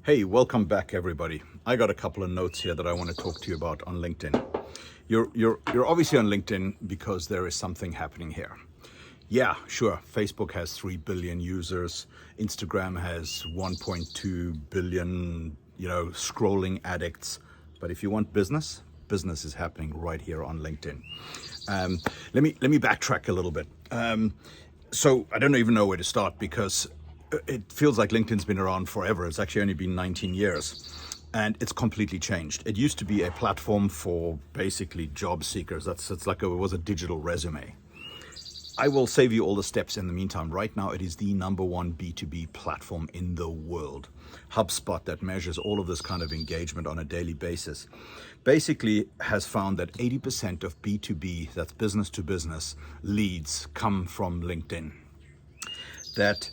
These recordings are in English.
Hey, welcome back, everybody. I got a couple of notes here that I want to talk to you about on LinkedIn. You're obviously on LinkedIn because there is something happening here. Yeah, sure. Facebook has 3 billion users. Instagram has 1.2 billion, scrolling addicts. But if you want business, business is happening right here on LinkedIn. Let me backtrack a little bit. So I don't even know where to start because it feels like LinkedIn's been around forever. It's actually only been 19 years. And it's completely changed. It used to be a platform for basically job seekers. It was a digital resume. I will save you all the steps in the meantime. Right now, it is the number one B2B platform in the world. HubSpot, that measures all of this kind of engagement on a daily basis, basically has found that 80% of B2B, that's business to business, leads come from LinkedIn. That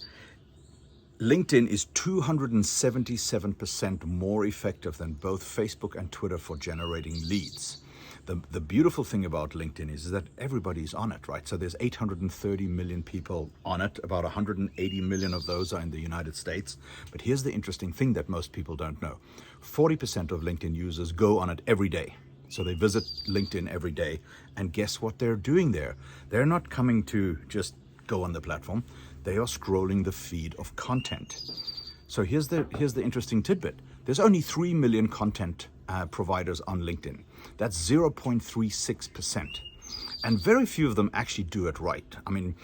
LinkedIn is 277% more effective than both Facebook and Twitter for generating leads. The beautiful thing about LinkedIn is that everybody's on it, right? So there's 830 million people on it. About 180 million of those are in the United States. But here's the interesting thing that most people don't know. 40% of LinkedIn users go on it every day. So they visit LinkedIn every day. And guess what they're doing there? They're not coming to just go on the platform. They are scrolling the feed of content. So here's the interesting tidbit. There's only 3 million content providers on LinkedIn. That's 0.36%. And very few of them actually do it right. I mean,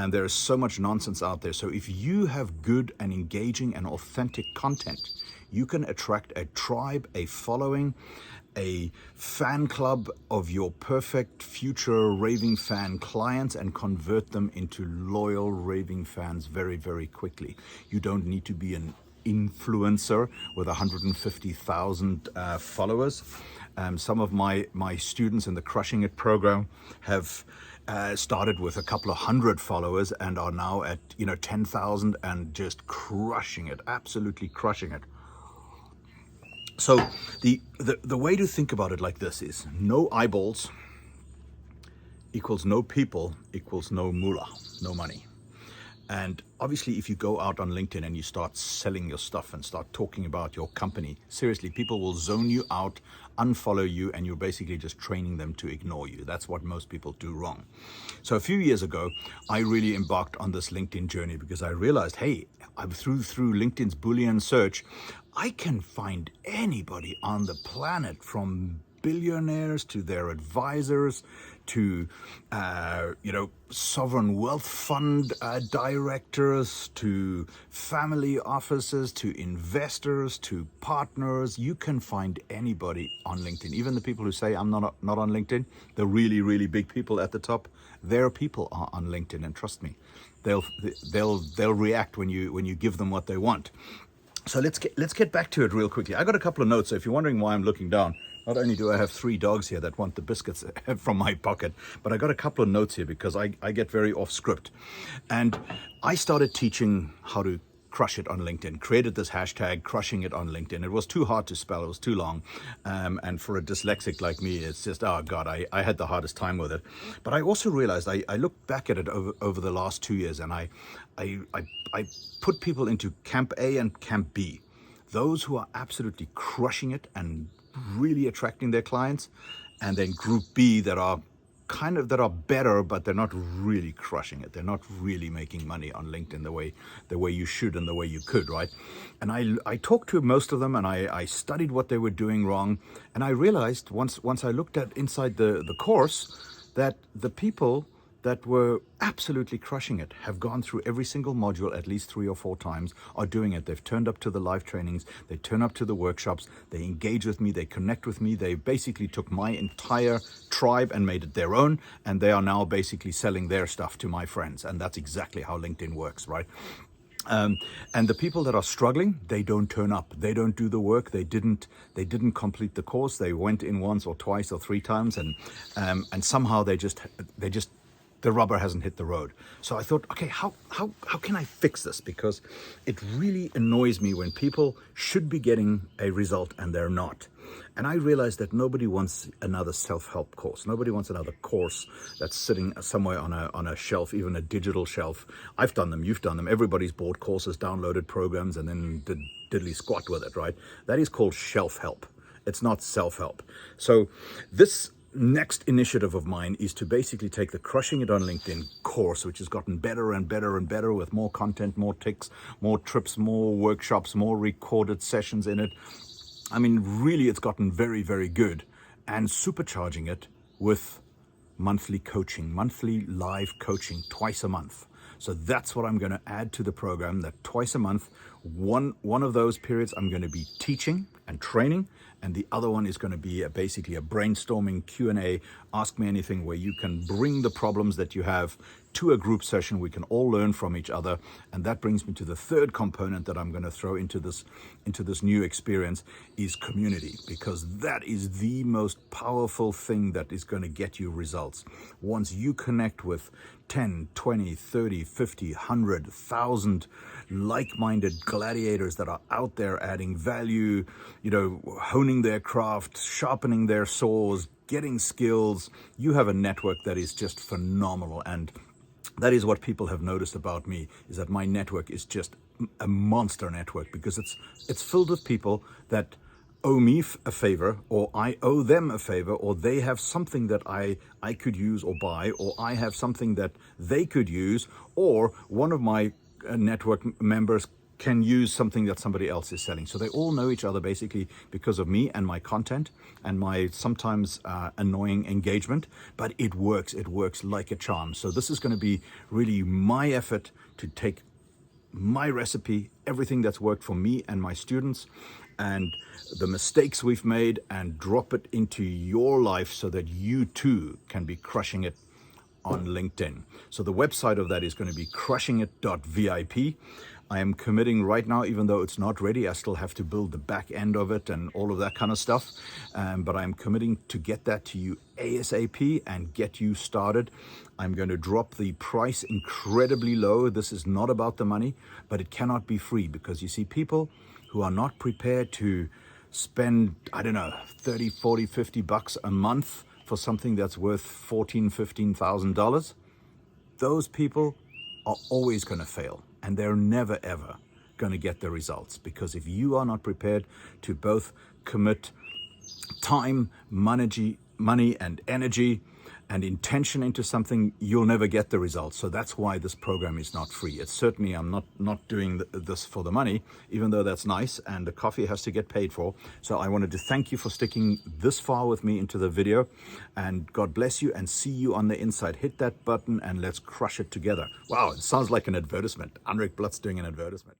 there is so much nonsense out there. So if you have good and engaging and authentic content, you can attract a tribe, a following, a fan club of your perfect future raving fan clients and convert them into loyal raving fans very, very quickly. You don't need to be an influencer with 150,000 followers. Some of my students in the Crushingit program have started with a couple of hundred followers and are now at 10,000 and just crushing it, absolutely crushing it. So the way to think about it like this is no eyeballs equals no people equals no moolah, no money. And obviously, if you go out on LinkedIn and you start selling your stuff and start talking about your company, seriously, people will zone you out, unfollow you, and you're basically just training them to ignore you. That's what most people do wrong. So a few years ago, I really embarked on this LinkedIn journey because I realized, hey, I'm through LinkedIn's Boolean search, I can find anybody on the planet, from billionaires to their advisors to sovereign wealth fund directors to family offices to investors to partners. You can find anybody on LinkedIn. Even the people who say I'm not on LinkedIn, the really, really big people at the top, their people are on LinkedIn, and trust me, they'll react when you give them what they want. So let's get back to it real quickly. I got a couple of notes. So if you're wondering why I'm looking down, not only do I have 3 dogs here that want the biscuits from my pocket, but I got a couple of notes here because I get very off script. And I started teaching how to crush it on LinkedIn, created this hashtag crushing it on LinkedIn. It was too hard to spell, it was too long. And for a dyslexic like me, it's just, oh God, I had the hardest time with it. But I also realized, I looked back at it over the last 2 years, and I put people into Camp A and Camp B. Those who are absolutely crushing it and really attracting their clients, and then Group B that are better, but they're not really crushing it. They're not really making money on LinkedIn the way you should and the way you could, right? And I talked to most of them, and I studied what they were doing wrong, and I realized once I looked at inside the course that the people that were absolutely crushing it, have gone through every single module at least 3 or 4 times, are doing it. They've turned up to the live trainings, they turn up to the workshops, they engage with me, they connect with me, they basically took my entire tribe and made it their own, and they are now basically selling their stuff to my friends. And that's exactly how LinkedIn works, right? And the people that are struggling, they don't turn up. They don't do the work. They didn't complete the course. They went in once or twice or 3 times, and somehow they just the rubber hasn't hit the road. So I thought, okay, how can I fix this? Because it really annoys me when people should be getting a result and they're not. And I realized that nobody wants another self-help course. Nobody wants another course that's sitting somewhere on a shelf, even a digital shelf. I've done them, you've done them. Everybody's bought courses, downloaded programs, and then did diddly squat with it, right? That is called shelf help. It's not self-help. So this next initiative of mine is to basically take the Crushing It on LinkedIn course, which has gotten better and better and better with more content, more ticks, more trips, more workshops, more recorded sessions in it. I mean, really, it's gotten very, very good, and supercharging it with monthly coaching, monthly live coaching twice a month. So that's what I'm going to add to the program, that twice a month, one of those periods I'm going to be teaching and training, and the other one is going to be basically a brainstorming Q&A, ask me anything, where you can bring the problems that you have to a group session. We can all learn from each other. And that brings me to the third component that I'm going to throw into this new experience, is community, because that is the most powerful thing that is going to get you results. Once you connect with 10, 20, 30, 50, 100, 1,000 like-minded gladiators that are out there adding value, honing their craft, sharpening their saws, getting skills, you have a network that is just phenomenal. And that is what people have noticed about me, is that my network is just a monster network, because it's filled with people that owe me a favor, or I owe them a favor, or they have something that I could use or buy, or I have something that they could use, or one of my network members can use something that somebody else is selling. So they all know each other basically because of me and my content and my sometimes annoying engagement, but it works like a charm. So this is going to be really my effort to take my recipe, everything that's worked for me and my students, and the mistakes we've made, and drop it into your life so that you too can be crushing it on LinkedIn. So the website of that is going to be crushingit.vip. I am committing right now, even though it's not ready, I still have to build the back end of it and all of that kind of stuff. But I'm committing to get that to you ASAP and get you started. I'm going to drop the price incredibly low. This is not about the money, but it cannot be free, because you see, people who are not prepared to spend, I don't know, 30, 40, 50 bucks a month for something that's worth $14,000, $15,000, those people are always going to fail, and they're never ever going to get the results. Because if you are not prepared to both commit time, money and energy and intention into something, you'll never get the results. So that's why this program is not free. It's certainly, I'm not doing this for the money, even though that's nice, and the coffee has to get paid for. So I wanted to thank you for sticking this far with me into the video, and God bless you, and see you on the inside. Hit that button and let's crush it together. Wow, it sounds like an advertisement. Anric Blatt's doing an advertisement.